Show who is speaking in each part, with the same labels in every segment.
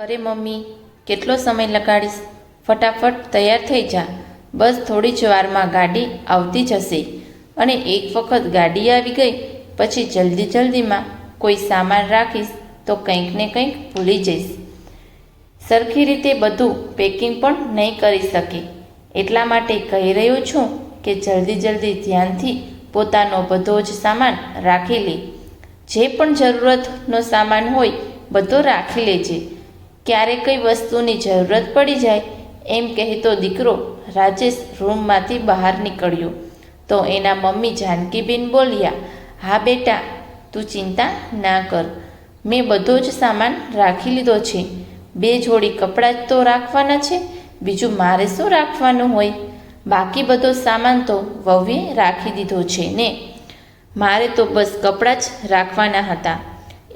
Speaker 1: અરે મમ્મી, કેટલો સમય લગાડીશ? ફટાફટ તૈયાર થઈ જા. બસ થોડી જ વારમાં ગાડી આવતી જશે. અને એક વખત ગાડી આવી ગઈ પછી જલ્દીમાં કોઈ સામાન રાખીશ તો કંઈક ને કંઈક ભૂલી જઈશ. સરખી રીતે બધું પેકિંગ પણ નહીં કરી શકે. એટલા માટે કહી રહ્યો છું કે જલ્દી ધ્યાનથી પોતાનો બધો જ સામાન રાખી લે. જે પણ જરૂરતનો સામાન હોય બધો રાખી લેજે. ક્યારે કઈ વસ્તુની જરૂરત પડી જાય એમ કહેતો દીકરો રાજેશ રૂમમાંથી બહાર નીકળ્યો તો એના મમ્મી જાનકીબેન બોલ્યા, હા બેટા, તું ચિંતા ના કર, મેં બધો જ સામાન રાખી લીધો છે. 2 જોડી કપડાં જ તો રાખવાના છે, બીજું મારે શું રાખવાનું હોય? બાકી બધો સામાન તો વહુએ રાખી દીધો છે ને. મારે તો બસ કપડાં જ રાખવાના હતા.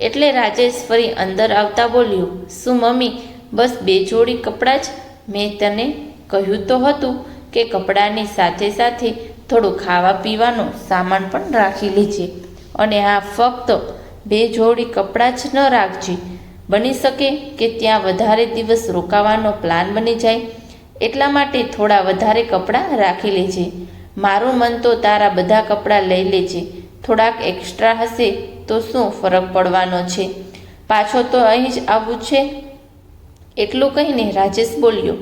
Speaker 1: એટલે રાજેશ ફરી અંદર આવતા બોલ્યો, શું મમ્મી, બસ 2 જોડી કપડાં જ? મેં તને કહ્યું તો હતું કે કપડાની સાથે થોડું ખાવા પીવાનો સામાન પણ રાખી લેજે. અને આ ફક્ત 2 જોડી કપડાં જ ન રાખજે. બની શકે કે ત્યાં વધારે દિવસ રોકાવાનો પ્લાન બની જાય, એટલા માટે થોડા વધારે કપડાં રાખી લેજે. મારું મન તો તારા બધા કપડાં લઈ લેજે. થોડાક એક્સ્ટ્રા હશે તો શું ફરક પડવાનો છે? પાછો તો અહીં જ આવવું છે. એટલું કહીને રાજેશ બોલ્યો,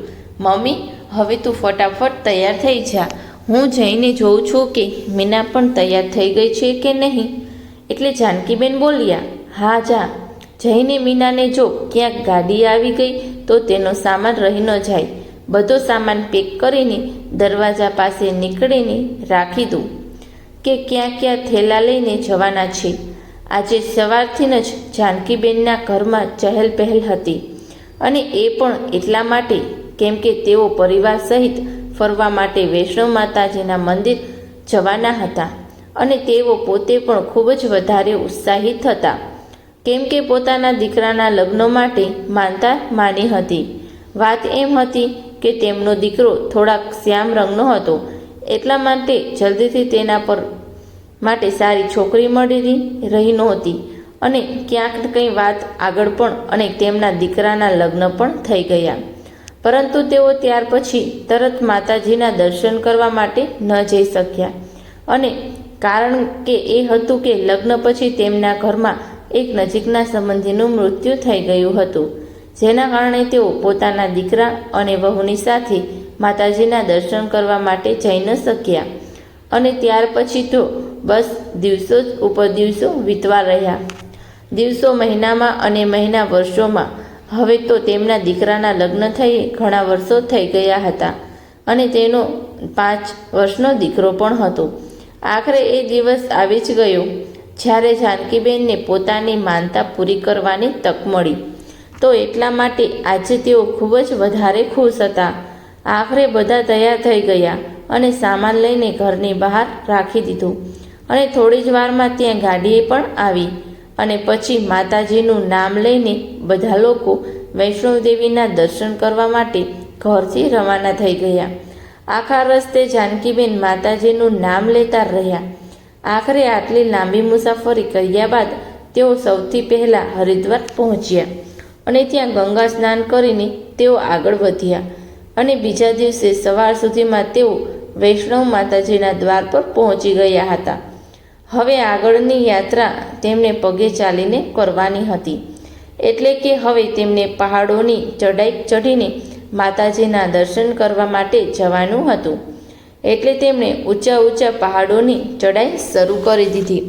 Speaker 1: મમ્મી, હવે તું ફટાફટ તૈયાર થઈ જા. હું જઈને જોઉં છું કે મીના પણ તૈયાર થઈ ગઈ છે કે નહીં. એટલે જાનકીબેન બોલ્યા, હા જા, જઈને મીનાને જો ક્યાંક ગાડી આવી ગઈ તો તેનો સામાન રહી ન જાય. બધો સામાન પેક કરીને દરવાજા પાસે નીકળીને રાખી દઉં કે ક્યાં થેલા લઈને જવાના છે. આજે સવારથી જ જાનકીબેનના ઘરમાં ચહેલપહેલ હતી. અને એ પણ એટલા માટે કેમ કે તેઓ પરિવાર સહિત ફરવા માટે વૈષ્ણવ માતાજીના મંદિર જવાના હતા. અને તેઓ પોતે પણ ખૂબ જ વધારે ઉત્સાહિત હતા, કેમ કે પોતાના દીકરાના લગ્ન માટે માનતા માની હતી. વાત એમ હતી કે તેમનો દીકરો થોડાક શ્યામ રંગનો હતો, એટલા માટે જલ્દીથી તેના પર માટે સારી છોકરી મળી રહી નહોતી. અને ક્યાંક કંઈ વાત આગળ પણ અને તેમના દીકરાના લગ્ન પણ થઈ ગયા. પરંતુ તેઓ ત્યાર પછી તરત માતાજીના દર્શન કરવા માટે ન જઈ શક્યા. અને કારણ કે એ હતું કે લગ્ન પછી તેમના ઘરમાં એક નજીકના સંબંધીનું મૃત્યુ થઈ ગયું હતું, જેના કારણે તેઓ પોતાના દીકરા અને વહુની સાથે માતાજીના દર્શન કરવા માટે જઈ ન શક્યા. અને ત્યાર પછી તો બસ દિવસો ઉપર દિવસો વીતવા રહ્યા. દિવસો મહિનામાં અને મહિના વર્ષોમાં. હવે તો તેમના દીકરાના લગ્ન થઈ ઘણા વર્ષો થઈ ગયા હતા અને તેનો 5 વર્ષનો દીકરો પણ હતો. આખરે એ દિવસ આવી જ ગયો જ્યારે જાનકીબેનને પોતાની માનતા પૂરી કરવાની તક મળી. તો એટલા માટે આજે તેઓ ખૂબ જ વધારે ખુશ હતા. આખરે બધા તૈયાર થઈ ગયા અને સામાન લઈને ઘરની બહાર રાખી દીધું. અને થોડી જ વારમાં ત્યાં ગાડીએ પણ આવી. અને પછી માતાજીનું નામ લઈને બધા લોકો વૈષ્ણોદેવીના દર્શન કરવા માટે ઘરથી રવાના થઈ ગયા. આખા રસ્તે જાનકીબેન માતાજીનું નામ લેતા રહ્યા. આખરે આટલી લાંબી મુસાફરી કર્યા બાદ તેઓ સૌથી પહેલાં હરિદ્વાર પહોંચ્યા. અને ત્યાં ગંગા સ્નાન કરીને તેઓ આગળ વધ્યા. અને બીજા દિવસે સવાર સુધીમાં તેઓ વૈષ્ણવ માતાજીના દ્વાર પર પહોંચી ગયા હતા. હવે આગળની યાત્રા તેમને પગે ચાલીને કરવાની હતી. એટલે કે હવે તેમને પહાડોની ચઢાઈ ચઢીને માતાજીના દર્શન કરવા માટે જવાનું હતું. એટલે તેમણે ઊંચા પહાડોની ચઢાઈ શરૂ કરી દીધી.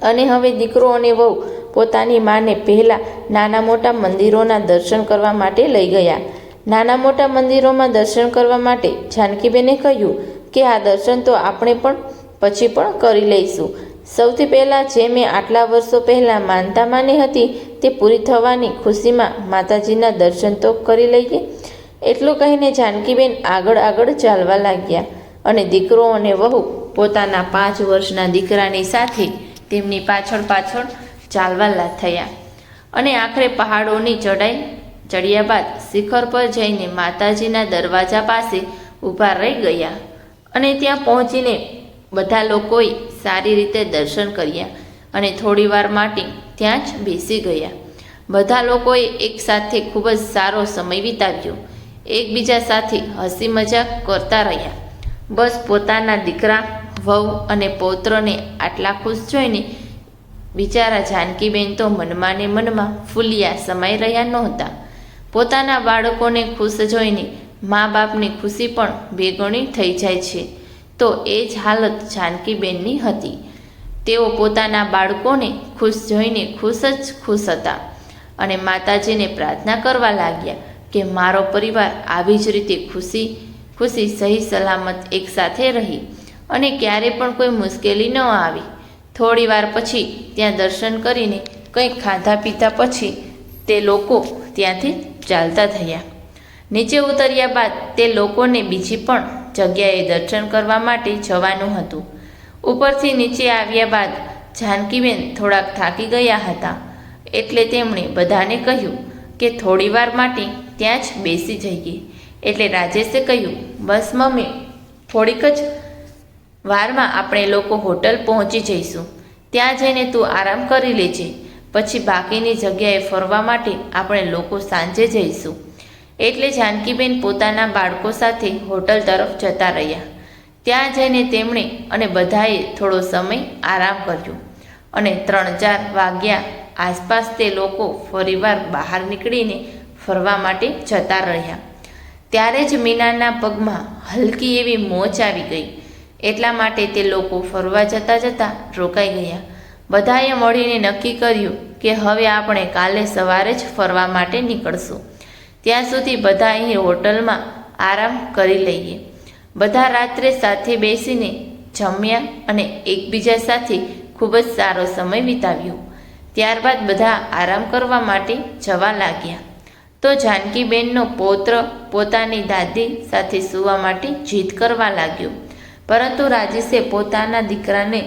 Speaker 1: અને હવે દીકરો અને વહુ પોતાની માને પહેલાં નાના મોટા મંદિરોના દર્શન કરવા માટે લઈ ગયા. નાના મોટા મંદિરોમાં દર્શન કરવા માટે જાનકીબેને કહ્યું કે આ દર્શન તો આપણે પણ પછી પણ કરી લઈશું. સૌથી પહેલાં જે મેં આટલા વર્ષો પહેલાં માનતા માની હતી તે પૂરી થવાની ખુશીમાં માતાજીના દર્શન તો કરી લઈએ. એટલું કહીને જાનકીબેન આગળ ચાલવા લાગ્યા. અને દીકરો અને વહુ પોતાના 5 વર્ષના દીકરાની સાથે તેમની પાછળ ચાલવા થયા. અને આખરે પહાડોની ચઢાઈ ચડ્યા બાદ શિખર પર જઈને માતાજીના દરવાજા પાસે ઊભા રહી ગયા. અને ત્યાં પહોંચીને બધા લોકોએ સારી રીતે દર્શન કર્યા અને થોડી વાર માટે ત્યાં જ બેસી ગયા. બધા લોકોએ એકસાથે ખૂબ જ સારો સમય વિતાવ્યો. એકબીજા સાથે હસી મજાક કરતા રહ્યા. બસ પોતાના દીકરા, વહુ અને પૌત્રને આટલા ખુશ જોઈને બિચારા જાનકીબેન તો મનમાં ને મનમાં ફૂલિયા સમાઈ રહ્યા નહોતા. પોતાના બાળકોને ખુશ જોઈને મા બાપની ખુશી પણ બેગણી થઈ જાય છે. તો એ જ હાલત જાનકીબેનની હતી. તેઓ પોતાના બાળકોને ખુશ જોઈને ખુશ જ ખુશ હતા અને માતાજીને પ્રાર્થના કરવા લાગ્યા કે મારો પરિવાર આવી જ રીતે ખુશી સહી સલામત એકસાથે રહી અને ક્યારે પણ કોઈ મુશ્કેલી ન આવી. થોડી વાર પછી ત્યાં દર્શન કરીને કંઈક ખાધા પીધા પછી તે લોકો ત્યાંથી ચાલતા થયા. નીચે ઉતર્યા બાદ તે લોકોને બીજી પણ જગ્યાએ દર્શન કરવા માટે જવાનું હતું. ઉપરથી નીચે આવ્યા બાદ જાનકીબેન થોડાક થાકી ગયા હતા, એટલે તેમણે બધાને કહ્યું કે થોડી વાર માટે ત્યાં જ બેસી જઈએ. એટલે રાજેશે કહ્યું, બસ મમ્મી, થોડીક જ વારમાં આપણે લોકો હોટલ પહોંચી જઈશું. ત્યાં જઈને તું આરામ કરી લેજે. પછી બાકીની જગ્યાએ ફરવા માટે આપણે લોકો સાંજે જઈશું. એટલે જાનકીબેન પોતાના બાળકો સાથે હોટલ તરફ જતા રહ્યા. ત્યાં જઈને તેમણે અને બધાએ થોડો સમય આરામ કર્યો અને 3-4 વાગ્યા આસપાસ તે લોકો ફરીવાર બહાર નીકળીને ફરવા માટે જતા રહ્યા. ત્યારે જ મીનાના પગમાં હલકી એવી મોચ આવી ગઈ. એટલા માટે તે લોકો ફરવા જતાં રોકાઈ ગયા. બધાએ મળીને નક્કી કર્યું કે હવે આપણે કાલે સવારે જ ફરવા માટે નીકળશું. ત્યાં સુધી બધા અહીં હોટલમાં આરામ કરી લઈએ. બધા રાત્રે સાથે બેસીને જમ્યા અને એકબીજા સાથે ખૂબ જ સારો સમય વિતાવ્યો. ત્યારબાદ બધા આરામ કરવા માટે જવા લાગ્યા. તો જાનકીબેનનો પૌત્ર પોતાની દાદી સાથે સૂવા માટે જીદ કરવા લાગ્યો. પરંતુ રાજેશે પોતાના દીકરાને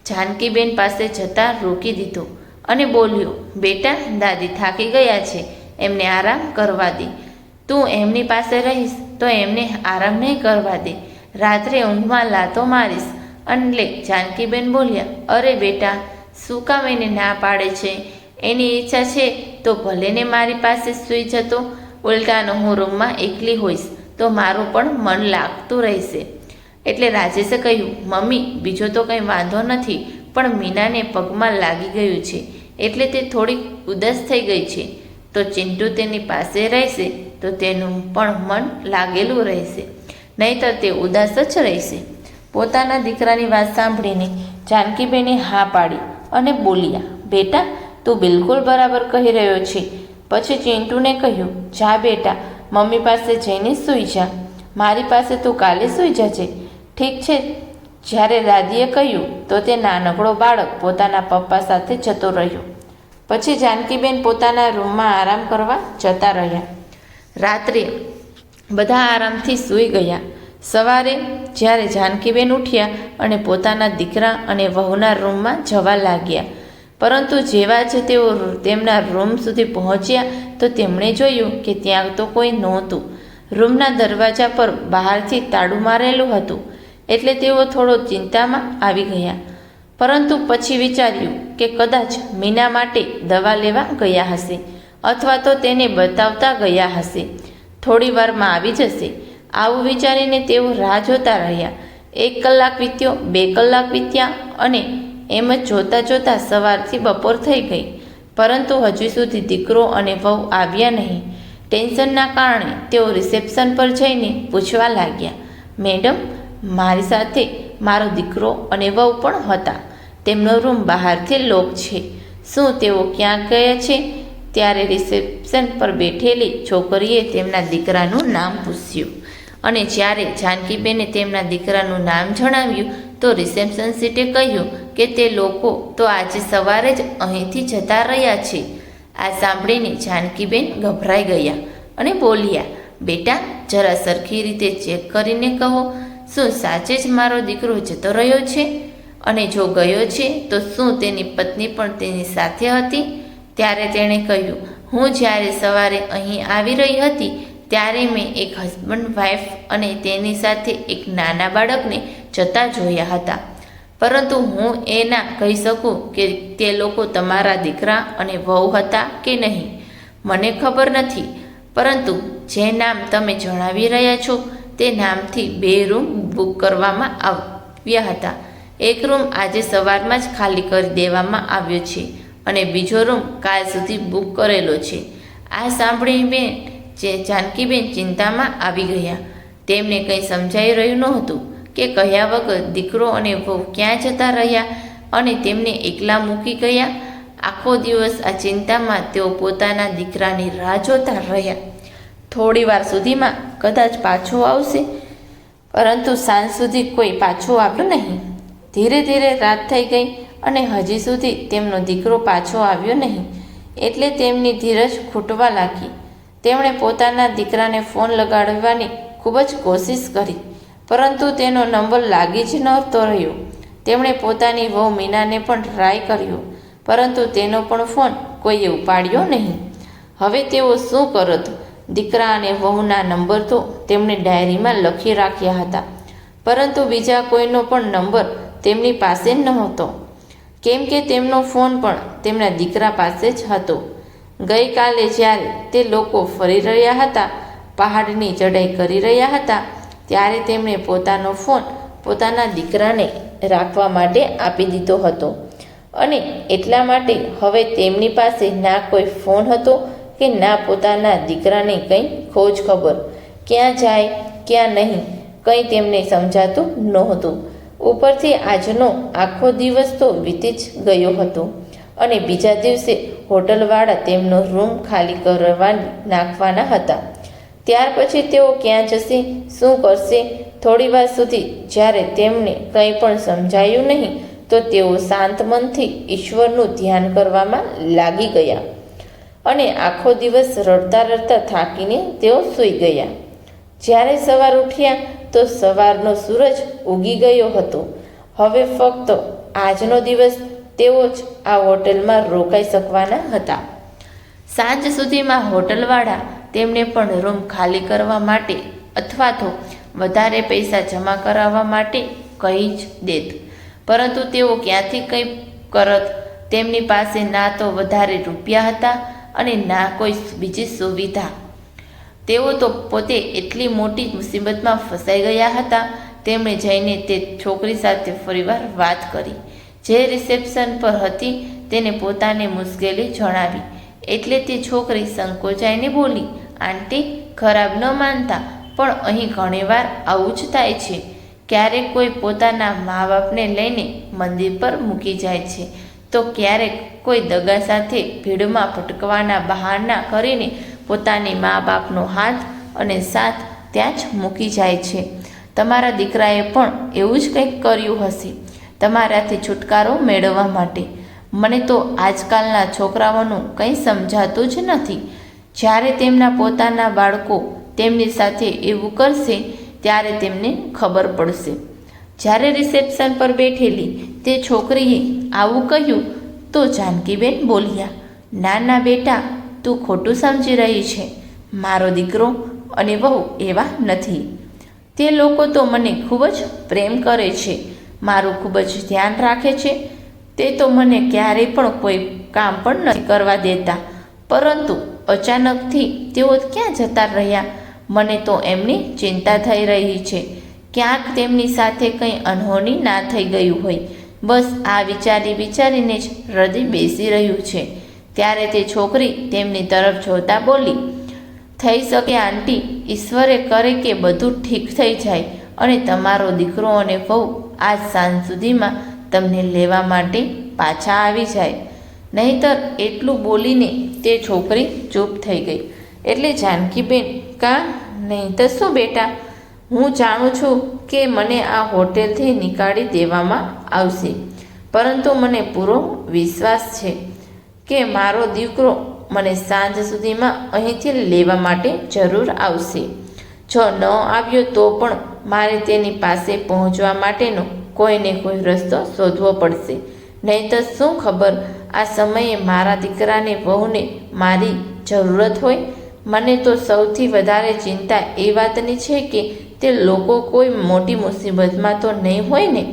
Speaker 1: જાનકીબેન પાસે જતા રોકી દીધો અને બોલ્યો, બેટા, દાદી થાકી ગયા છે, એમને આરામ કરવા દે. તું એમની પાસે રહીશ તો એમને આરામ નહીં કરવા દે, રાત્રે ઊંઘમાં લાતો મારીશ. એટલે જાનકીબેન બોલ્યા, અરે બેટા, શું કામ એને ના પાડે છે? એની ઈચ્છા છે તો ભલે ને મારી પાસે સૂઈ જતો. ઉલટાનો હું રૂમમાં એકલી હોઈશ તો મારું પણ મન લાગતું રહેશે. એટલે રાજેશે કહ્યું, મમ્મી, બીજો તો કંઈ વાંધો નથી, પણ મીનાને પગમાં લાગી ગયું છે એટલે તે થોડીક ઉદાસ થઈ ગઈ છે. તો ચિંટુ તેની પાસે રહેશે તો તેનું પણ મન લાગેલું રહેશે, નહીંતર તે ઉદાસ જ રહેશે. પોતાના દીકરાની વાત સાંભળીને જાનકીબેને હા પાડી અને બોલ્યા, બેટા, તું બિલકુલ બરાબર કહી રહ્યો છે. પછી ચિંટુને કહ્યું, જા બેટા, મમ્મી પાસે જઈને સૂઈ જા. મારી પાસે તું કાલે સૂઈ જજે, ઠીક છે? જ્યારે દાદીએ કહ્યું તો તે નાનકડો બાળક પોતાના પપ્પા સાથે જતો રહ્યો. પછી જાનકીબેન પોતાના રૂમમાં આરામ કરવા જતા રહ્યા. રાત્રે બધા આરામથી સૂઈ ગયા. સવારે જ્યારે જાનકીબેન ઉઠ્યા અને પોતાના દીકરા અને વહુના રૂમમાં જવા લાગ્યા, પરંતુ જેવા જ તેઓ તેમના રૂમ સુધી પહોંચ્યા તો તેમણે જોયું કે ત્યાં તો કોઈ નહોતું. રૂમના દરવાજા પર બહારથી તાળું મારેલું હતું. એટલે તેઓ થોડો ચિંતામાં આવી ગયા. પરંતુ પછી વિચાર્યું કે કદાચ મીના માટે દવા લેવા ગયા હશે અથવા તો તેને બતાવતા ગયા હશે. થોડી વારમાં આવી જશે. આવું વિચારીને તેઓ રાહ જોતા રહ્યા. 1 કલાક વીત્યો, 2 કલાક વીત્યા અને એમ જ જોતાં સવારથી બપોર થઈ ગઈ. પરંતુ હજુ સુધી દીકરો અને વહુ આવ્યા નહીં. ટેન્શનના કારણે તેઓ રિસેપ્શન પર જઈને પૂછવા લાગ્યા, મેડમ, મારી સાથે મારો દીકરો અને વહુ પણ હતા. તેમનો રૂમ બહારથી લોક છે. શું તેઓ ક્યાં ગયા છે? ત્યારે રિસેપ્શન પર બેઠેલી છોકરીએ તેમના દીકરાનું નામ પૂછ્યું અને જ્યારે જાનકીબેને તેમના દીકરાનું નામ જણાવ્યું તો રિસેપ્શન સીટે કહ્યું કે તે લોકો તો આજે સવારે જ અહીંથી જતા રહ્યા છે. આ સાંભળીને જાનકીબેન ગભરાઈ ગયા અને બોલ્યા, બેટા, જરા સરખી રીતે ચેક કરીને કહો, શું સાચે જ મારો દીકરો જતો રહ્યો છે? અને જો ગયો છે તો શું તેની પત્ની પણ તેની સાથે હતી? ત્યારે તેણે કહ્યું, હું જ્યારે સવારે અહીં આવી રહી હતી ત્યારે મેં એક હસબન્ડ વાઈફ અને તેની સાથે એક નાના બાળકને જતા જોયા હતા, પરંતુ હું એ ના કહી શકું કે તે લોકો તમારા દીકરા અને વહુ હતા કે નહીં. મને ખબર નથી, પરંતુ જે નામ તમે જણાવી રહ્યા છો તે નામથી 2 રૂમ બુક કરવામાં આવ્યા હતા. એક રૂમ આજે સવારમાં જ ખાલી કરી દેવામાં આવ્યો છે અને બીજો રૂમ કાલ સુધી બુક કરેલો છે. આ સાંભળીને જાનકીબેન ચિંતામાં આવી ગયા. તેમને કંઈ સમજાઈ રહ્યું નહોતું કે કહ્યા વગર દીકરો અને વહુ ક્યાં જતા રહ્યા અને તેમને એકલા મૂકી ગયા. આખો દિવસ આ ચિંતામાં તેઓ પોતાના દીકરાની રાહ જોતા રહ્યા. થોડી વાર સુધીમાં કદાચ પાછો આવશે, પરંતુ સાંજ સુધી કોઈ પાછું આવ્યું નહીં. ધીરે ધીરે રાત થઈ ગઈ અને હજી સુધી તેમનો દીકરો પાછો આવ્યો નહીં, એટલે તેમની ધીરજ ખૂટવા લાગી. તેમણે પોતાના દીકરાને ફોન લગાડવાની ખૂબ જ કોશિશ કરી, પરંતુ તેનો નંબર લાગી જ નહોતો રહ્યો. તેમણે પોતાની વહુ મીનાને પણ ટ્રાય કર્યો, પરંતુ તેનો પણ ફોન કોઈએ ઉપાડ્યો નહીં. હવે તેઓ શું કરત? દીકરા અને વહુના નંબર તો તેમણે ડાયરીમાં લખી રાખ્યા હતા, પરંતુ બીજા કોઈનો પણ નંબર તેમની પાસે નહોતો, કેમ કે તેમનો ફોન પણ તેમના દીકરા પાસે જ હતો. ગઈકાલે જ્યારે તે લોકો ફરી રહ્યા હતા, પહાડની ચઢાઈ કરી રહ્યા હતા, ત્યારે તેમણે પોતાનો ફોન પોતાના દીકરાને રાખવા માટે આપી દીધો હતો અને એટલા માટે હવે તેમની પાસે ના કોઈ ફોન હતો કે ના પોતાના દીકરાની કંઈ ખોજ ખબર. ક્યાં જાય ક્યાં નહીં કંઈ તેમને સમજાતું નહોતું. ઉપરથી આજનો આખો દિવસ તો વીતી જ ગયો હતો અને બીજા દિવસે હોટલવાળા તેમનો રૂમ ખાલી કરવા નાખવાના હતા. ત્યાર પછી તેઓ ક્યાં જશે, શું કરશે? થોડી વાર સુધી જ્યારે તેમને કંઈ પણ સમજાયું નહીં તો તેઓ શાંત મનથી ઈશ્વરનું ધ્યાન કરવામાં લાગી ગયા અને આખો દિવસ રડતા રડતા થાકીને તેઓ સૂઈ ગયા. જ્યારે સવાર ઉઠ્યા તો સવારનો સૂરજ ઉગી ગયો હતો. હવે ફક્ત આજનો દિવસ તેઓ જ આ હોટલમાં રોકાઈ શકવાના હતા. સાંજ સુધીમાં હોટલવાળા તેમને પણ રૂમ ખાલી કરવા માટે અથવા તો વધારે પૈસા જમા કરાવવા માટે કહી જ દેત, પરંતુ તેઓ ક્યાંથી કંઈ કરત? તેમની પાસે ના તો વધારે રૂપિયા હતા અને ના કોઈ બીજી સુવિધા. તેઓ તો પોતે એટલી મોટી મુસીબતમાં ફસાઈ ગયા હતા. તેમણે જઈને તે છોકરી સાથે ફરીવાર વાત કરી, જે રિસેપ્શન પર હતી. તેને પોતાની મુશ્કેલી જણાવી એટલે તે છોકરી સંકોચાઈને બોલી, આંટી, ખરાબ ન માનતા, પણ અહીં ઘણીવાર આવું જ થાય છે. ક્યારેક કોઈ પોતાના મા બાપને લઈને મંદિર પર મૂકી જાય છે, તો ક્યારેક કોઈ દગા સાથે ભીડમાં ભટકવાના બહાના કરીને પોતાની મા બાપનો હાથ અને સાથ ત્યાં જ મૂકી જાય છે. તમારા દીકરાએ પણ એવું જ કંઈક કર્યું હશે તમારાથી છુટકારો મેળવવા માટે. મને તો આજકાલના છોકરાઓનું કંઈ સમજાતું જ નથી. જ્યારે તેમના પોતાના બાળકો તેમની સાથે એવું કરશે ત્યારે તેમને ખબર પડશે. જ્યારે રિસેપ્શન પર બેઠેલી તે છોકરીએ આવું કહ્યું તો જાનકીબેન બોલ્યા, ના ના બેટા, તું ખોટું સમજી રહી છે. મારો દીકરો અને વહુ એવા નથી. તે લોકો તો મને ખૂબ જ પ્રેમ કરે છે, મારું ખૂબ જ ધ્યાન રાખે છે. તે તો મને ક્યારેય પણ કોઈ કામ પણ નથી કરવા દેતા, પરંતુ અચાનકથી તેઓ ક્યાં જતા રહ્યા? મને તો એમની ચિંતા થઈ રહી છે. ક્યાંક તેમની સાથે કંઈ અનહોની ના થઈ ગયું હોય. બસ આ વિચારીને જ હૃદય બેસી રહ્યું છે. ત્યારે તે છોકરી તેમની તરફ જોતા બોલી, થઈ શકે આંટી, ઈશ્વરે કરે કે બધું ઠીક થઈ જાય અને તમારો દીકરો અને વહુ આજ સાંજ સુધીમાં તમને લેવા માટે પાછા આવી જાય. નહીંતર એટલું બોલીને તે છોકરી ચૂપ થઈ ગઈ. એટલે જાનકીબેન, કાં નહીં તો શું બેટા, હું જાણું છું કે મને આ હોટેલથી નીકાળી દેવામાં આવશે, પરંતુ મને પૂરો વિશ્વાસ છે કે મારો દીકરો મને સાંજ સુધીમાં અહીંથી લેવા માટે જરૂર આવશે. જો ન આવ્યો તો પણ મારે તેની પાસે પહોંચવા માટેનો કોઈને કોઈ રસ્તો શોધવો પડશે. નહીં તો શું ખબર આ સમયે મારા દીકરાને વહુને મારી જરૂરત હોય. મને તો સૌથી વધારે ચિંતા એ વાતની છે કે તે લોકો કોઈ મોટી મુસીબતમાં તો નહીં હોય ને.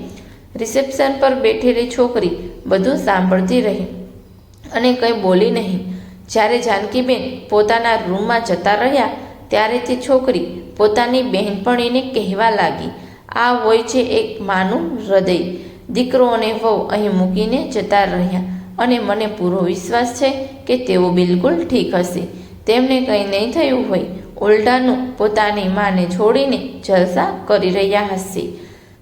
Speaker 1: રિસેપ્શન પર બેઠેલી છોકરી બધું સાંભળતી રહી અને કંઈ બોલી નહીં. જ્યારે જાનકીબેન પોતાના રૂમમાં જતા રહ્યા ત્યારે તે છોકરી પોતાની બહેનપણીને કહેવા લાગી, આ હોય છે એક માનું હૃદય. દીકરો અને વહુ અહીં મૂકીને જતા રહ્યા અને મને પૂરો વિશ્વાસ છે કે તેઓ બિલકુલ ઠીક હશે. તેમને કંઈ નહીં થયું હોય, ઉલટાનું પોતાની માને છોડીને જલસા કરી રહ્યા હશે.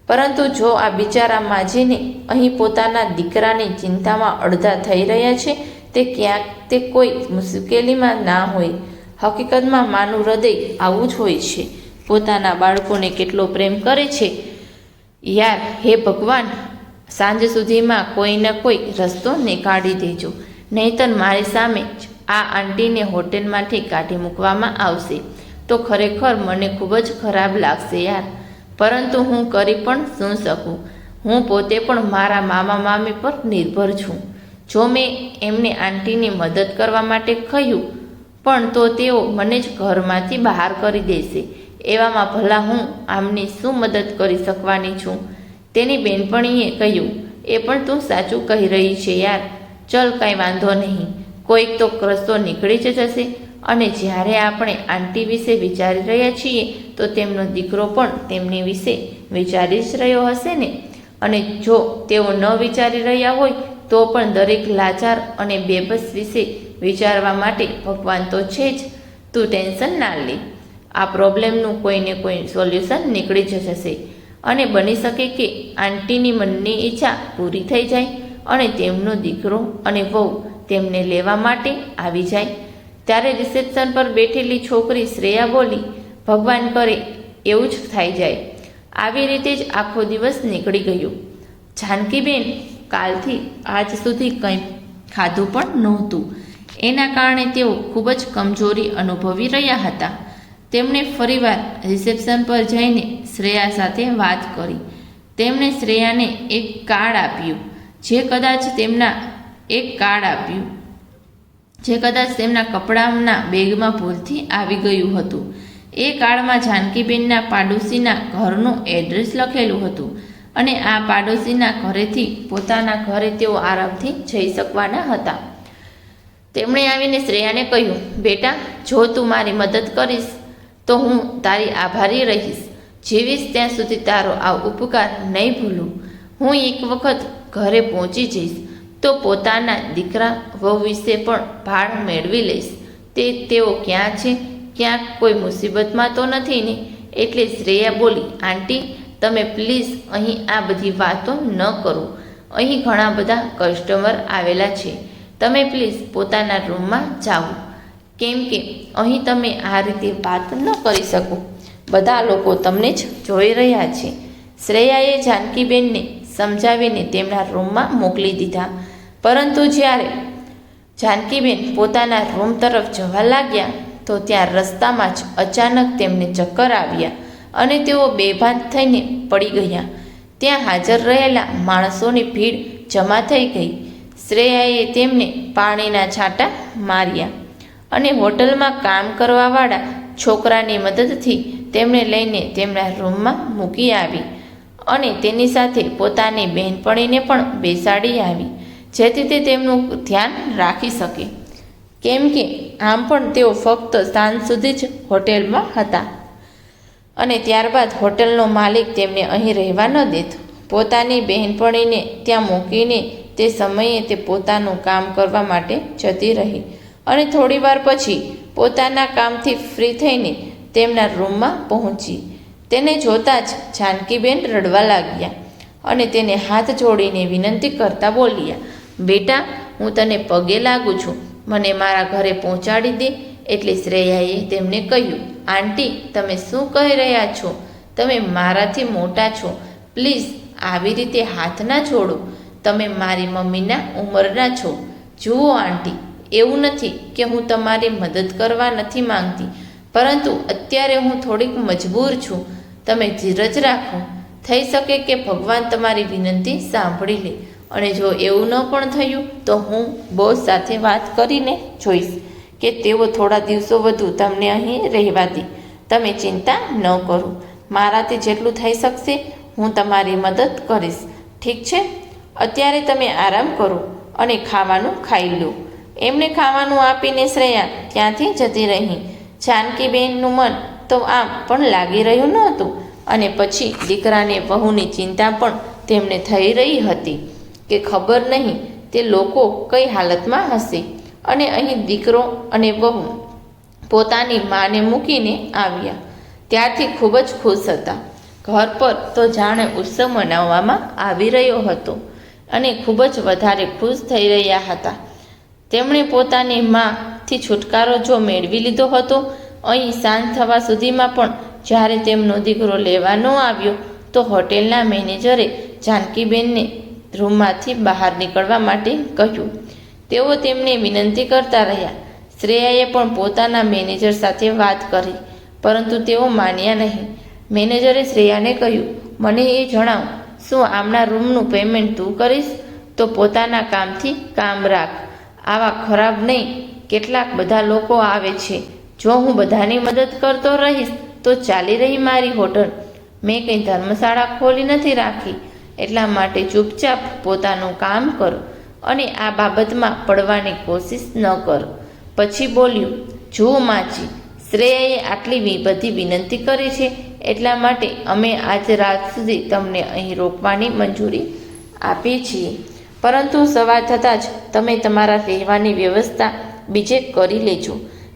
Speaker 1: પરંતુ જો આ બિચારા માજીને અહીં પોતાના દીકરાની ચિંતામાં અડધા થઈ રહ્યા છે તે ક્યાંક તે કોઈ મુશ્કેલીમાં ના હોય. હકીકતમાં માનું હૃદય આવું જ હોય છે, પોતાના બાળકોને કેટલો પ્રેમ કરે છે. યાર, હે ભગવાન, સાંજ સુધીમાં કોઈને કોઈ રસ્તો નીકાળી દેજો, નહીંતર મારી સામે જ આ આંટીને હોટેલમાંથી કાઢી મૂકવામાં આવશે તો ખરેખર મને ખૂબ જ ખરાબ લાગશે યાર. પરંતુ હું કરી પણ શું શકું? હું પોતે પણ મારા મામા મામી પર નિર્ભર છું. જો મેં એમને આંટીની મદદ કરવા માટે કહ્યું પણ તો તેઓ મને જ ઘરમાંથી બહાર કરી દેશે. એવામાં ભલા હું આમની શું મદદ કરી શકવાની છું? તેની બેનપણીએ કહ્યું, એ પણ તું સાચું કહી રહી છે યાર. ચલ, કાંઈ વાંધો નહીં, કોઈક તો રસ્તો નીકળી જ જશે. અને જ્યારે આપણે આંટી વિશે વિચારી રહ્યા છીએ તો તેમનો દીકરો પણ તેમની વિશે વિચારી જ રહ્યો હશે ને. અને જો તેઓ ન વિચારી રહ્યા હોય તો પણ દરેક લાચાર અને બેબસ વિશે વિચારવા માટે ભગવાન તો છે જ. તું ટેન્શન ના લે, આ પ્રોબ્લેમનું કોઈને કોઈ સોલ્યુશન નીકળી જ જશે. અને બની શકે કે આંટીની મનની ઈચ્છા પૂરી થઈ જાય અને તેમનો દીકરો અને વહુ તેમને લેવા માટે આવી જાય. ત્યારે રિસેપ્શન પર બેઠેલી છોકરી શ્રેયા બોલી, ભગવાન કરે એવું જ થઈ જાય. આવી રીતે જ આખો દિવસ નીકળી ગયો. જાનકીબેન કાલથી આજ સુધી કંઈ ખાધું પણ નહોતું. એના કારણે તેઓ ખૂબ જ કમજોરી અનુભવી રહ્યા હતા. તેમણે ફરીવાર રિસેપ્શન પર જઈને શ્રેયા સાથે વાત કરી. તેમણે શ્રેયાને એક કાર્ડ આપ્યું જે કદાચ તેમના કપડાના બેગમાં ભૂલથી આવી ગયું હતું. એ કાર્ડમાં જાનકીબેનના પાડોશીના ઘરનું એડ્રેસ લખેલું હતું અને આ પાડોશીના ઘરેથી પોતાના ઘરે તેઓ આરામથી જઈ શકવાના હતા. તેમણે આવીને શ્રેયાને કહ્યું, બેટા, જો તું મારી મદદ કરીશ તો હું તારી આભારી રહીશ. જીવીશ ત્યાં સુધી તારો આ ઉપકાર નહીં ભૂલું. હું એક વખત ઘરે પહોંચી જઈશ તો પોતાના દીકરા વહુ વિશે પણ ભાળ મેળવી લઈશ. તેઓ ક્યાં છે? ક્યાંક કોઈ મુસીબતમાં તો નથી ને? એટલે શ્રેયા બોલી, આંટી, તમે પ્લીઝ અહીં આ બધી વાતો ન કરો. અહીં ઘણા બધા કસ્ટમર આવેલા છે. તમે પ્લીઝ પોતાના રૂમમાં જાઓ, કેમ કે અહીં તમે આ રીતે વાત ન કરી શકો. બધા લોકો તમને જ જોઈ રહ્યા છે. શ્રેયાએ જાનકીબેનને સમજાવીને તેમના રૂમમાં મોકલી દીધા. પરંતુ જ્યારે જાનકીબેન પોતાના રૂમ તરફ જવા લાગ્યા તો ત્યાં રસ્તામાં જ અચાનક તેમને ચક્કર આવ્યા અને તેઓ બેભાન થઈને પડી ગયા. ત્યાં હાજર રહેલા માણસોની ભીડ જમા થઈ ગઈ. શ્રેયાએ તેમને પાણીના છાંટા માર્યા અને હોટલમાં કામ કરવાવાળા છોકરાની મદદથી તેમને લઈને તેમના રૂમમાં મૂકી આવી અને તેની સાથે પોતાની બહેનપણીને પણ બેસાડી આવી, જેથી તે તેમનું ધ્યાન રાખી શકે. કેમ કે આમ પણ તેઓ ફક્ત સાંજ સુધી જ હોટેલમાં હતા અને ત્યારબાદ હોટલનો માલિક તેમને અહીં રહેવા ન દેતો. પોતાની બહેનપણીને ત્યાં મૂકીને તે સમયે તે પોતાનું કામ કરવા માટે જતી રહી અને થોડીવાર પછી પોતાના કામથી ફ્રી થઈને તેમના રૂમમાં પહોંચી. તેને જોતાં જ જાનકીબેન રડવા લાગ્યા અને તેને હાથ જોડીને વિનંતી કરતા બોલ્યા, બેટા, હું તને પગે લાગુ છું, મને મારા ઘરે પહોંચાડી દે. એટલે શ્રેયાએ તેમને કહ્યું, આંટી, તમે શું કહી રહ્યા છો? તમે મારાથી મોટા છો, પ્લીઝ આવી રીતે હાથ ના છોડો. તમે મારી મમ્મીના ઉંમરના છો. જુઓ આંટી, એવું નથી કે હું તમારી મદદ કરવા નથી માંગતી, પરંતુ અત્યારે હું થોડીક મજબૂર છું. તમે ધીરજ રાખો. થઈ શકે કે ભગવાન તમારી વિનંતી સાંભળી લે અને જો એવું ન પણ થયું તો હું બોસ સાથે વાત કરીને જોઈશ કે તેઓ થોડા દિવસો વધુ તમને અહીં રહેવા દે. તમે ચિંતા ન કરો. મારાથી જેટલું થઈ શકશે હું તમારી મદદ કરીશ. ઠીક છે? અત્યારે તમે આરામ કરો અને ખાવાનું ખાઈ લો. એમને ખાવાનું આપીને શ્રેયા ત્યાંથી જતી રહી. જાનકીબેનનું મન તો આમ પણ લાગી રહ્યું નહોતું અને પછી દીકરાને વહુની ચિંતા પણ તેમને થઈ રહી હતી કે ખબર નહીં તે લોકો કઈ હાલતમાં હશે. અને અહીં દીકરો અને વહુ પોતાની માને મૂકીને આવ્યા ત્યારથી ખૂબ જ ખુશ હતા. ઘર પર તો જાણે ઉત્સવ મનાવવામાં આવી રહ્યો હતો અને ખૂબ જ વધારે ખુશ થઈ રહ્યા હતા. તેમણે પોતાની માથી છુટકારો જો મેળવી લીધો હતો. અહીં સાંજ થવા સુધીમાં પણ જ્યારે તેમનો દીકરો લેવા ન આવ્યો તો હોટેલના મેનેજરે જાનકીબેનને રૂમમાંથી બહાર નીકળવા માટે કહ્યું. તેઓ તેમને વિનંતી કરતા રહ્યા. શ્રેયાએ પણ પોતાના મેનેજર સાથે વાત કરી પરંતુ તેઓ માન્યા નહીં. મેનેજરે શ્રેયાને કહ્યું, મને એ જણાવ, શું આમના રૂમનું પેમેન્ટ તું કરીશ? તો પોતાના કામથી કામ રાખ. આવા ખરાબ નહીં. કેટલાક બધા લોકો આવે છે. જો હું બધાની મદદ કરતો રહીશ તો ચાલી રહી મારી હોટલ. મેં કંઈ ધર્મશાળા ખોલી નથી રાખી. એટલા માટે ચૂપચાપ પોતાનું કામ કર અને આ બાબતમાં પડવાની કોશિશ ન કર. પછી બોલ્યું, જુઓ માજી, શ્રેયાએ આટલી બધી વિનંતી કરી છે એટલા માટે અમે આજ રાત સુધી તમને અહીં રોકવાની મંજૂરી આપીએ છીએ. પરંતુ સવાર થતાં જ તમે તમારા રહેવાની વ્યવસ્થા બીજે કરી લેજો.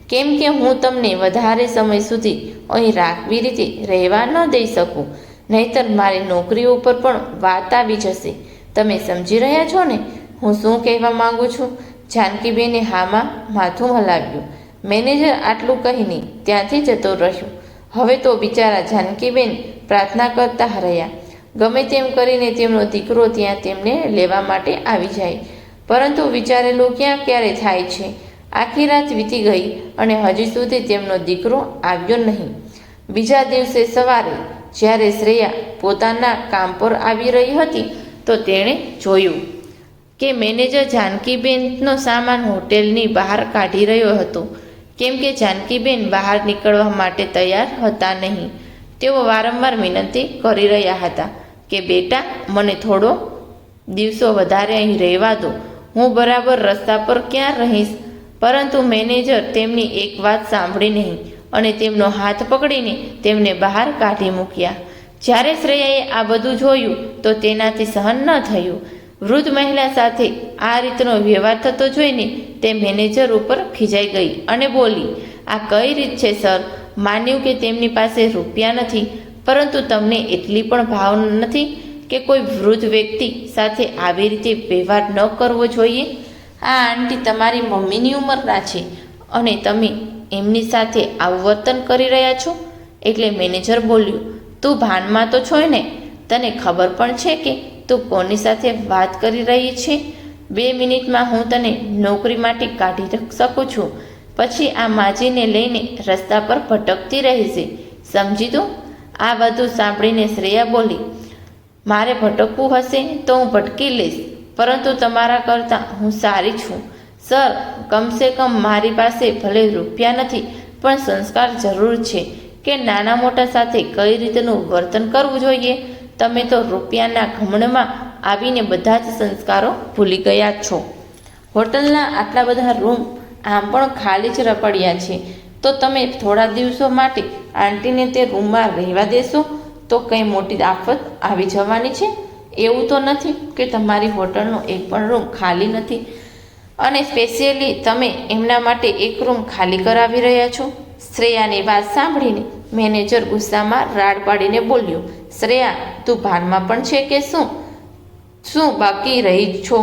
Speaker 1: કેમ કે હું તમને વધારે સમય સુધી અહીં રાખવી રીતે રહેવા ન દઈ શકું. નહીંતર મારી નોકરી ઉપર પણ વાત આવી જશે. તમે સમજી રહ્યા છો ને હું શું કહેવા માંગુ છું? જાનકીબેને હામાં માથું હલાવ્યું. મેનેજર આટલું કહીને ત્યાંથી જતો રહ્યો. હવે તો બિચારા જાનકીબેન પ્રાર્થના કરતા રહ્યા, ગમે તેમ કરીને તેમનો દીકરો ત્યાં તેમને લેવા માટે આવી જાય. પરંતુ વિચારેલું ક્યારે થાય છે. આખી રાત વીતી ગઈ અને હજી સુધી તેમનો દીકરો આવ્યો નહીં. બીજા દિવસે સવારે જ્યારે શ્રેયા પોતાના કામ પર આવી રહી હતી તો તેણે જોયું કે મેનેજર જાનકીબેનનો સામાન હોટેલની બહાર કાઢી રહ્યો હતો. કેમ કે જાનકીબેન બહાર નીકળવા માટે તૈયાર હતા નહીં. તેઓ વારંવાર વિનંતી કરી રહ્યા હતા કે બેટા, મને થોડો દિવસો વધારે અહીં રહેવા દો. હું બરાબર રસ્તા પર ક્યાં રહીશ? પરંતુ મેનેજર તેમની એક વાત સાંભળી નહીં અને તેમનો હાથ પકડીને તેમને બહાર કાઢી મૂક્યા. જ્યારે શ્રેયાએ આ બધું જોયું તો તેનાથી સહન ન થયું. વૃદ્ધ મહિલા સાથે આ રીતનો વ્યવહાર થતો જોઈને તે મેનેજર ઉપર ખીજાઈ ગઈ અને બોલી, આ કઈ રીત છે સર? માન્યું કે તેમની પાસે રૂપિયા નથી, પરંતુ તમને એટલી પણ ભાવ નથી કે કોઈ વૃદ્ધ વ્યક્તિ સાથે આવી રીતે વ્યવહાર ન કરવો જોઈએ? આ આંટી તમારી મમ્મીની ઉંમરના છે અને તમે એમની સાથે આવું વર્તન કરી રહ્યા છો. એટલે મેનેજર બોલ્યું, તું ભાનમાં તો છો ને? તને ખબર પણ છે કે તું કોની સાથે વાત કરી રહી છે? 2 મિનિટમાં હું તને નોકરીમાંથી કાઢી શકું છું. પછી આ માજીને લઈને રસ્તા પર ભટકતી રહેશે, સમજી તું? આ બધું સાંભળીને શ્રેયા બોલી, મારે ભટકવું હશે તો હું ભટકી લઈશ, પરંતુ તમારા કરતાં હું સારી છું સર. કમસે કમ મારી પાસે ભલે રૂપિયા નથી પણ સંસ્કાર જરૂર છે કે નાના મોટા સાથે કઈ રીતનું વર્તન કરવું જોઈએ. તમે તો રૂપિયાના ઘમંડમાં આવીને બધા જ સંસ્કારો ભૂલી ગયા છો. હોટલના આટલા બધા રૂમ આમ પણ ખાલી જ પડ્યા છે, તો તમે થોડા દિવસો માટે આંટીને તે રૂમમાં રહેવા દેશો તો કંઈ મોટી આફત આવી જવાની છે. એવું તો નથી કે તમારી હોટલનો એક પણ રૂમ ખાલી નથી અને સ્પેશિયલી તમે એમના માટે એક રૂમ ખાલી કરાવી રહ્યા છો. શ્રેયાની વાત સાંભળીને મેનેજર ગુસ્સામાં રાડ પાડીને બોલ્યો, શ્રેયા, તું ભાનમાં પણ છે કે શું બાકી રહી છો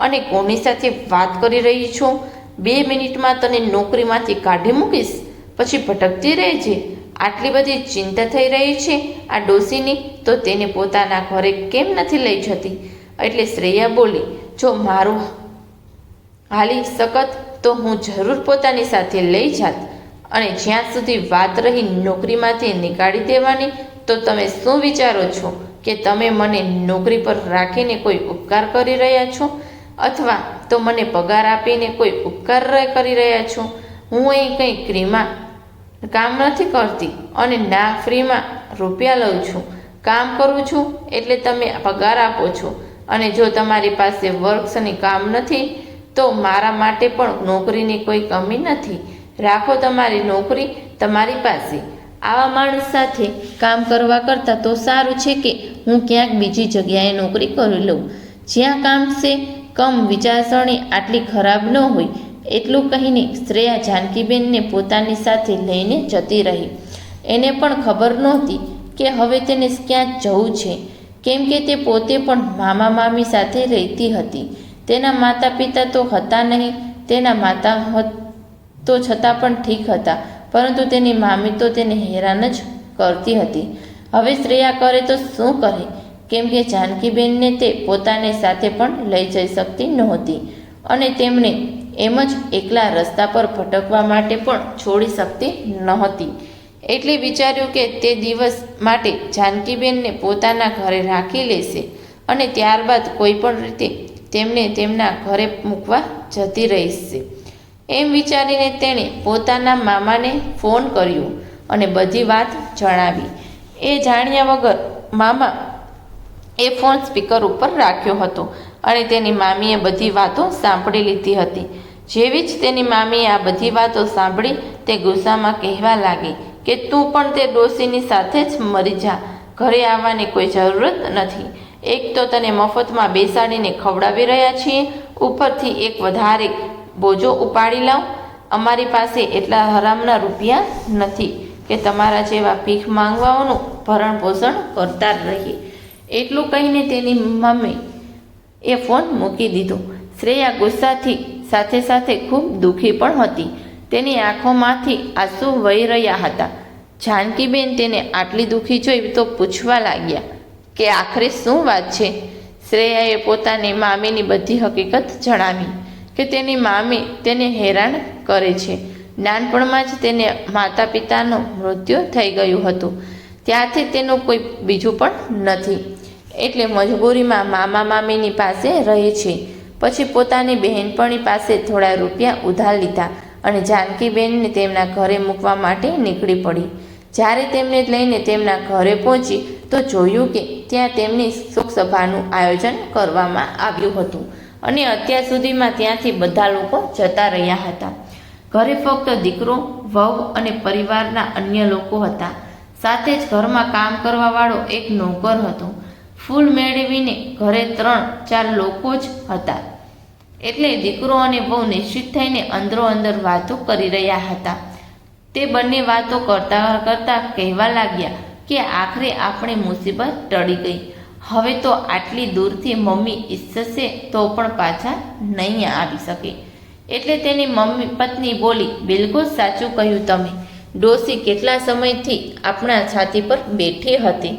Speaker 1: અને કોની સાથે વાત કરી રહી છો? 2 મિનિટમાં તને નોકરીમાંથી કાઢી મૂકીશ, પછી ભટકતી રહેજે. આટલી બધી ચિંતા થઈ રહી છે આ ડોસીની, તો તેને પોતાના ઘરે કેમ નથી લઈ જતી? એટલે શ્રેયા બોલી, જો મારું હાલી શકત તો હું જરૂર પોતાની સાથે લઈ જાત. અને જ્યાં સુધી વાત રહી નોકરીમાંથી નીકાળી દેવાની, તો તમે શું વિચારો છો કે તમે મને નોકરી પર રાખીને કોઈ ઉપકાર કરી રહ્યા છો અથવા તો મને પગાર આપીને કોઈ ઉપકાર કરી રહ્યા છો? હું અહીં કંઈ ફ્રીમાં કામ નથી કરતી અને ના ફ્રીમાં રૂપિયા લઉં છું. કામ કરું છું એટલે તમે પગાર આપો છો, અને જો તમારી પાસે વર્ક્સની કામ નથી તો મારા માટે પણ નોકરીની કોઈ કમી નથી. રાખો તમારી નોકરી તમારી પાસે. આવા માણસ સાથે કામ કરવા કરતાં તો સારું છે કે હું ક્યાંક બીજી જગ્યાએ નોકરી કરી લઉં, જ્યાં કામ છે કમ વિચારસરણી આટલી ખરાબ ન હોય. એટલું કહીને શ્રેયા જાનકીબેનને પોતાની સાથે લઈને જતી રહી. એને પણ ખબર નહોતી કે હવે તેને ક્યાં જવું છે, કેમ કે તે પોતે પણ મામા મામી સાથે રહેતી હતી. તેના માતા પિતા તો હતા નહીં. તેના માતા તો છતાં પણ ઠીક હતા, પરંતુ તેની મામી તો તેને હેરાન જ કરતી હતી. હવે શ્રેયા કરે તો શું કરે, કેમ કે જાનકીબેનને તે પોતાની સાથે પણ લઈ જઈ શકતી નહોતી અને તેમને એમ જ એકલા રસ્તા પર ભટકવા માટે પણ છોડી શકતી નહોતી. એટલે વિચાર્યું કે તે દિવસ માટે જાનકીબેનને પોતાના ઘરે રાખી લેશે અને ત્યારબાદ કોઈ પણ રીતે તેમને તેમના ઘરે મૂકવા જતી રહેશે. એમ વિચારીને તેણે પોતાના મામાને ફોન કર્યો અને બધી વાત જણાવી. એ જાણ્યા વગર મામા એ ફોન સ્પીકર ઉપર રાખ્યો હતો અને તેની મામીએ બધી વાતો સાંભળી લીધી હતી. જેવી જ તેની મામીએ આ બધી વાતો સાંભળી તે ગુસ્સામાં કહેવા લાગી કે તું પણ તે ડોશીની સાથે જ મરી જા. ઘરે આવવાની કોઈ જરૂરત નથી. એક તો તને મફતમાં બેસાડીને ખવડાવી રહ્યા છીએ, ઉપરથી એક વધારે બોજો ઉપાડી લાવ. અમારી પાસે એટલા હરામના રૂપિયા નથી કે તમારા જેવા ભીખ માંગવાઓનું ભરણ પોષણ કરતા રહીએ. એટલું કહીને તેની મમ્મી એ ફોન મૂકી દીધો. શ્રેયા ગુસ્સાથી સાથે સાથે ખૂબ દુઃખી પણ હતી. તેની આંખોમાંથી આંસુ વહી રહ્યા હતા. જાનકીબેન તેને આટલી દુઃખી જોઈ તો પૂછવા લાગ્યા કે આખરે શું વાત છે. શ્રેયાએ પોતાની મામીની બધી હકીકત જણાવી કે તેની મામી તેને હેરાન કરે છે. નાનપણમાં જ તેને માતા પિતાનું મૃત્યુ થઈ ગયું હતું. ત્યારથી તેનું કોઈ બીજું પણ નથી, એટલે મજબૂરીમાં મામા મામીની પાસે રહે છે. પછી પોતાની બહેનપણી પાસે થોડા રૂપિયા ઉધાર લીધા અને જાનકીબેનને તેમના ઘરે મૂકવા માટે નીકળી પડી. જ્યારે તેમને લઈને તેમના ઘરે પહોંચી તો જોયું કે ત્યાં તેમની શોકસભાનું આયોજન કરવામાં આવ્યું હતું અને અત્યાર સુધીમાં ત્યાંથી બધા લોકો જતા રહ્યા હતા. ઘરે ફક્ત દીકરો, વહુ અને પરિવારના અન્ય લોકો હતા. સાથે જ ઘરમાં કામ કરવાવાળો એક નોકર હતો. ફૂલ મેળવીને ઘરે 3-4 લોકો જ હતા. એટલે દીકરો અને વહુ નિશ્ચિત થઈને અંદરો અંદર વાતો કરી રહ્યા હતા. તે બંને વાતો કરતા કરતા કહેવા લાગ્યા કે આખરે આપણે મુસીબત ટળી ગઈ. હવે તો આટલી દૂરથી મમ્મી ઈચ્છશે તો પણ પાછા નહીં આવી શકે. એટલે તેની પત્ની બોલી, બિલકુલ સાચું કહ્યું તમે. ડોશી કેટલા સમયથી આપણા છાતી પર બેઠી હતી,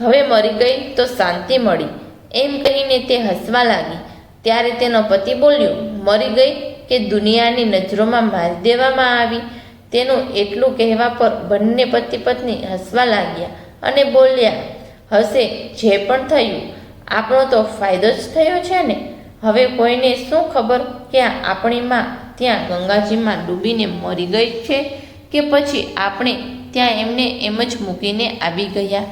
Speaker 1: હવે મરી ગઈ તો શાંતિ મળી. એમ કહીને તે હસવા લાગી. ત્યારે તેનો પતિ બોલ્યો, મરી ગઈ કે દુનિયાની નજરોમાં મારી દેવામાં આવી? તેનું એટલું કહેવા પર બંને પતિ પત્ની હસવા લાગ્યા અને બોલ્યા, હશે જે પણ થયું, આપણો તો ફાયદો જ થયો છે ને. હવે કોઈને શું ખબર કે આપણી માં ત્યાં ગંગાજીમાં ડૂબીને મરી ગઈ છે કે પછી આપણે ત્યાં એમને એમ જ મૂકીને આવી ગયા.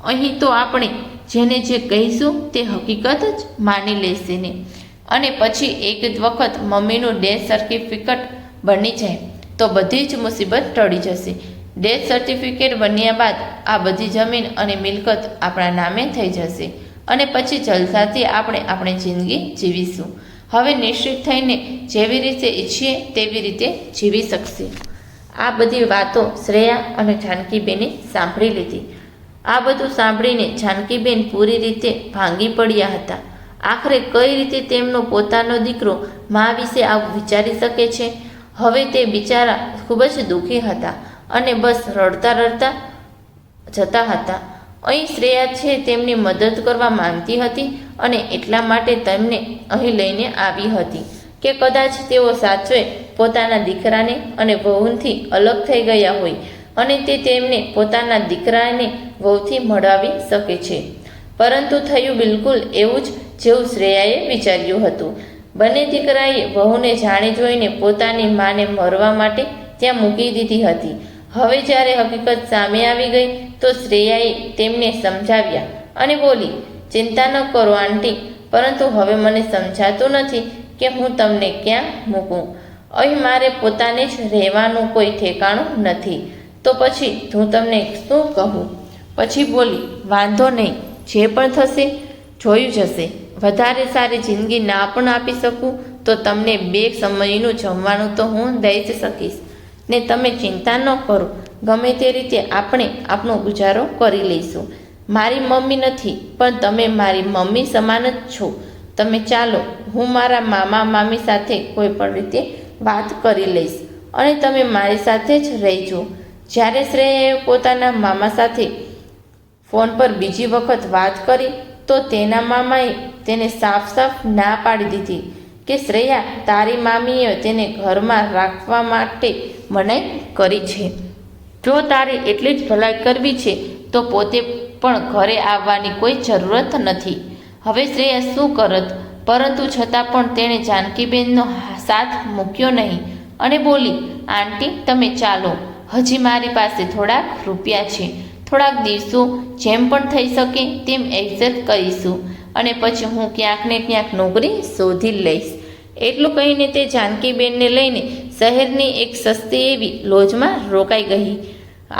Speaker 1: અહીં તો આપણે જેને જે કહીશું તે હકીકત જ માની લેશે ને. અને પછી એક જ વખત મમ્મીનું ડેથ સર્ટિફિકેટ બની જાય તો બધી જ મુસીબત ટળી જશે. ડેથ સર્ટિફિકેટ બન્યા બાદ આ બધી જમીન અને મિલકત આપણા નામે થઈ જશે અને પછી જલસાથી આપણે આપણી જિંદગી જીવીશું. હવે નિશ્ચિત થઈને જેવી રીતે ઈચ્છીએ તેવી રીતે જીવી શકશે. આ બધી વાતો શ્રેયા અને જાનકીબેને સાંભળી લીધી. આ બધું સાંભળીને જાનકીબેન પૂરી રીતે ભાંગી પડ્યા હતા. આખરે કઈ રીતે તેમનો પોતાનો દીકરો મા વિશે આવું વિચારી શકે છે. હવે તે બિચારા ખૂબ જ દુઃખી હતા અને બસ રડતા રડતા જતા હતા. અહીં શ્રેયા છે તેમની મદદ કરવા માંગતી હતી અને એટલા માટે તેમને અહીં લઈને આવી હતી કે કદાચ તેઓ સાચવે પોતાના દીકરાને અને વહુથી અલગ થઈ ગયા હોય અને તે તેમને પોતાના દીકરાને વહુથી મળાવી શકે છે. પરંતુ થયું બિલકુલ એવું જ જેવું શ્રેયાએ વિચાર્યું હતું. બંને દીકરાએ વહુને જાણી જોઈને પોતાની માને મરવા માટે ત્યાં મૂકી દીધી હતી. હવે જ્યારે હકીકત સામે આવી ગઈ તો શ્રેયાએ તેમને સમજાવ્યા અને બોલી, ચિંતા ન કરો આંટી, પરંતુ હવે મને સમજાતું નથી કે હું તમને ક્યાં મૂકું? અહીં મારે પોતાને જ રહેવાનું કોઈ ઠેકાણું નથી. તો પછી હું તમને શું કહું? પછી બોલી, વાંધો નહીં, જે પણ થશે જોયું જશે. વધારે સારી જિંદગી ના પણ આપી શકું તો તમને 2 સમયનું જમવાનું તો હું દઈ જ શકીશ ને તમે ચિંતા ન કરો. ગમે તે રીતે આપણે આપણો ગુજારો કરી લઈશું. મારી મમ્મી નથી પણ તમે મારી મમ્મી સમાન જ છો. તમે ચાલો, હું મારા મામા મામી સાથે કોઈ પણ રીતે વાત કરી લઈશ અને તમે મારી સાથે જ રહેજો. જ્યારે શ્રેયાએ પોતાના મામા સાથે ફોન પર બીજી વખત વાત કરી તો તેના મામાએ તેને સાફ સાફ ના પાડી દીધી કે શ્રેયા, તારી મામીએ તેને ઘરમાં રાખવા માટે મનાઈ કરી છે. જો તારે એટલી જ ભલાઈ કરવી છે તો પોતે પણ ઘરે આવવાની કોઈ જરૂરત નથી. હવે શ્રેયા શું કરત? પરંતુ છતાં પણ તેણે જાનકીબેનનો સાથ મૂક્યો નહીં અને બોલી, આંટી તમે ચાલો, હજી મારી પાસે થોડાક રૂપિયા છે. થોડાક દિવસો જેમ પણ થઈ શકે તેમ એડજસ્ટ કરીશું અને પછી હું ક્યાંક ને ક્યાંક નોકરી શોધી લઈશ. એટલું કહીને તે જાનકીબેનને લઈને શહેરની એક સસ્તી એવી લોજમાં રોકાઈ ગઈ.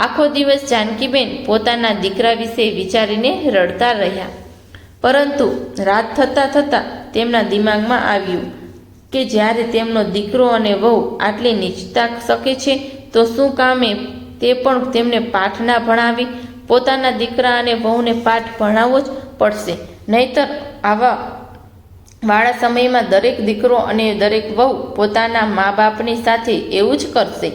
Speaker 1: આખો દિવસ જાનકીબેન પોતાના દીકરા વિશે વિચારીને રડતા રહ્યા. પરંતુ રાત થતાં થતાં તેમના દિમાગમાં આવ્યું કે જ્યારે તેમનો દીકરો અને વહુ આટલી નીચતા શકે છે તો શું કામે તે પણ તેમને પાઠ ના ભણાવી? પોતાના દીકરા અને વહુને પાઠ ભણાવવો જ પડશે, નહીતર આવા વાળા સમયમાં દરેક દીકરો અને દરેક વહુ પોતાના મા બાપની સાથે એવું જ કરશે.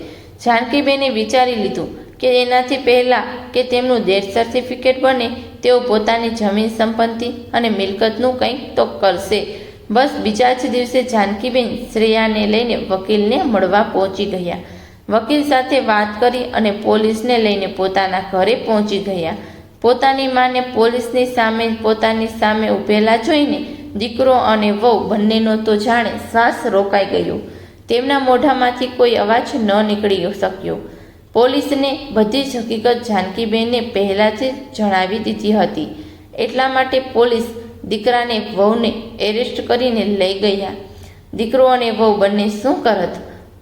Speaker 1: જાનકીબેને વિચારી લીધું કે એનાથી પહેલાં કે તેમનું ડેથ સર્ટિફિકેટ બને તેઓ પોતાની જમીન સંપત્તિ અને મિલકતનું કંઈક તો કરશે. બસ બીજા જ દિવસે જાનકીબેન શ્રેયાને લઈને વકીલને મળવા પહોંચી ગયા. વકીલ સાથે વાત કરી અને પોલીસને લઈને પોતાના ઘરે પહોંચી ગયા. પોતાની માને પોલીસની સામે પોતાની સામે ઊભેલા જોઈને દીકરો અને વહુ બંનેનો તો જાણે શ્વાસ રોકાઈ ગયો. તેમના મોઢામાંથી કોઈ અવાજ ન નીકળી શક્યો. પોલીસને બધી જ હકીકત જાનકીબેનને પહેલાંથી જ જણાવી દીધી હતી. એટલા માટે પોલીસ દીકરાને વહુને એરેસ્ટ કરીને લઈ ગયા. દીકરો અને વહુ બંને શું કરત?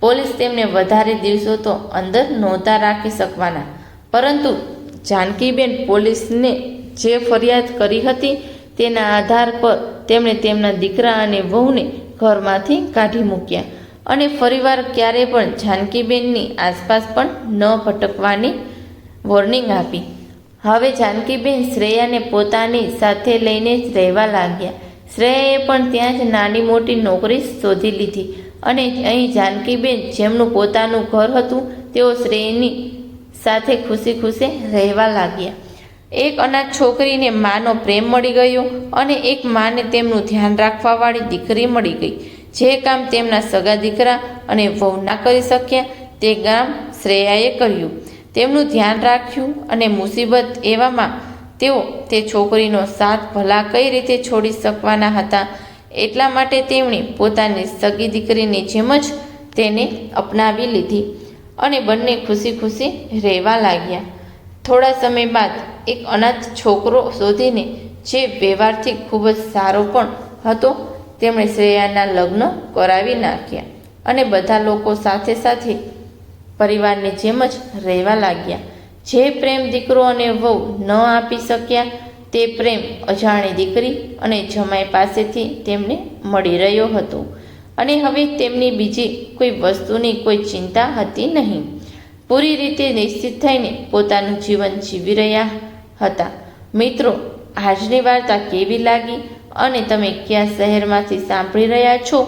Speaker 1: પોલીસ તેમને વધારે દિવસો તો અંદર નહોતા રાખી શકવાના. પરંતુ જાનકીબેન પોલીસને જે ફરિયાદ કરી હતી તેના આધાર પર તેમણે તેમના દીકરા અને વહુને ઘરમાંથી કાઢી મૂક્યા અને ફરીવાર ક્યારે પણ જાનકીબેનની આસપાસ પણ ન ભટકવાની વોર્નિંગ આપી. હવે જાનકીબેન શ્રેયાને પોતાની સાથે લઈને જ રહેવા લાગ્યા. શ્રેયાએ પણ ત્યાં જ નાની મોટી નોકરી શોધી લીધી અને અહીં જાનકીબેન જેમનું પોતાનું ઘર હતું તેઓ શ્રેયાની સાથે ખુશી ખુશી રહેવા લાગ્યા. એક અનાથ છોકરીને માનો પ્રેમ મળી ગયો અને એક માને તેમનું ધ્યાન રાખવાવાળી દીકરી મળી ગઈ. જે કામ તેમના સગા દીકરા અને વહુ ના કરી શક્યા તે કામ શ્રેયાએ કર્યું. તેમનું ધ્યાન રાખ્યું અને મુસીબત એવામાં તેઓ તે છોકરીનો સાથ ભલા કઈ રીતે છોડી શકવાના હતા. એટલા માટે તેમણે પોતાની સગી દીકરીની જેમ જ તેને અપનાવી લીધી અને બંને ખુશી ખુશી રહેવા લાગ્યા. થોડા સમય બાદ એક અનાથ છોકરો શોધીને જે વ્યવહારથી ખૂબ જ સારો પણ હતો તેમણે શ્રેયાના લગ્ન કરાવી નાખ્યા અને બધા લોકો સાથે સાથે પરિવારની જેમ જ રહેવા લાગ્યા. જે પ્રેમ દીકરો અને વહુ ન આપી શક્યા તે પ્રેમ અજાણી દીકરી અને જમાઈ પાસેથી તેમને મળી રહ્યો હતો અને હવે તેમની બીજી કોઈ વસ્તુની કોઈ ચિંતા હતી નહીં. પૂરી રીતે નિશ્ચિત થઈને પોતાનું જીવન જીવી રહ્યા હતા. મિત્રો, આજની વાર્તા કેવી લાગી અને તમે કયા શહેરમાંથી સાંભળી રહ્યા છો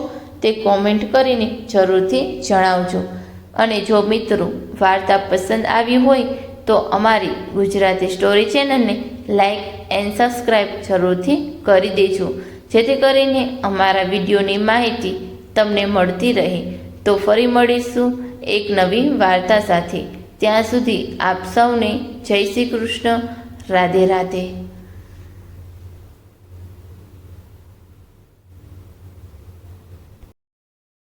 Speaker 1: તે કોમેન્ટ કરીને જરૂરથી જણાવજો. અને જો મિત્રો વાર્તા પસંદ આવી હોય તો અમારી ગુજરાતી સ્ટોરી ચેનલને લાઈક એન્ડ સબસ્ક્રાઈબ જરૂરથી કરી દેજો, જેથી કરીને અમારા વિડીયોની માહિતી તમને મળતી રહે. તો ફરી મળીશું એક નવી વાર્તા સાથે. ત્યાં સુધી આપ સૌને જય શ્રી કૃષ્ણ. રાધે રાધે.